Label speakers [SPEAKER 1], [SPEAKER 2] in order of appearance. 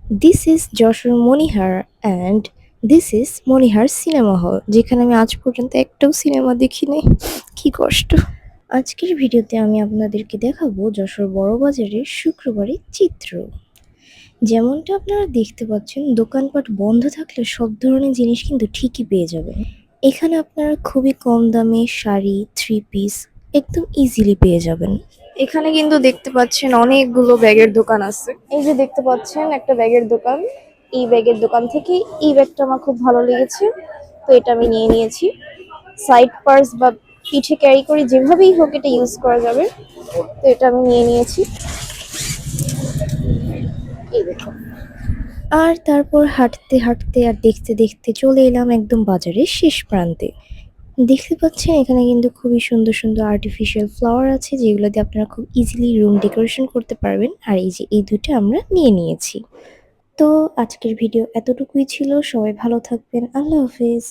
[SPEAKER 1] This is Jessore Monihar and this is Monihar cinema hall, যেখানে আমি আজ পর্যন্ত একটাও সিনেমা দেখিনি। কি কষ্ট। আজকের ভিডিওতে আমি আপনাদেরকে দেখাবো যশোর বড়বাজারের শুক্রবারের চিত্র। যেমনটা আপনারা দেখতে পাচ্ছেন, দোকানপাট বন্ধ থাকলে সব ধরনের জিনিস কিন্তু ঠিকই পেয়ে যাবেন। এখানে আপনারা খুবই কম দামে শাড়ি, থ্রি পিস একদম ইজিলি পেয়ে যাবেন। এখানে কিন্তু দেখতে পাচ্ছেন অনেকগুলো ব্যাগের দোকান আছে। এই যে দেখতে পাচ্ছেন একটা ব্যাগের দোকান। এই ব্যাগের দোকান থেকে এই ব্যাগটা আমার খুব ভালো লেগেছে, তো এটা আমি নিয়ে নিয়েছি। সাইড পার্স বা পিঠে ক্যারি করি, যেভাবেই হোক এটা ইউজ করা যাবে, তো এটা আমি নিয়ে নিয়েছি। এই দেখো। আর তারপর হাঁটতে হাঁটতে আর দেখতে দেখতে চলে এলাম একদম বাজারের শেষ প্রান্তে। দেখতে পাচ্ছেন এখানে কিন্তু খুবই সুন্দর সুন্দর আর্টিফিশিয়াল ফ্লাওয়ার আছে, যেগুলো দিয়ে আপনারা খুব ইজিলি রুম ডেকোরেশন করতে পারবেন। আর এই যে এই দুটো আমরা নিয়ে নিয়েছি। তো আজকের ভিডিও এতটুকুই ছিল। সবাই ভালো থাকবেন। আল্লাহ হাফেজ।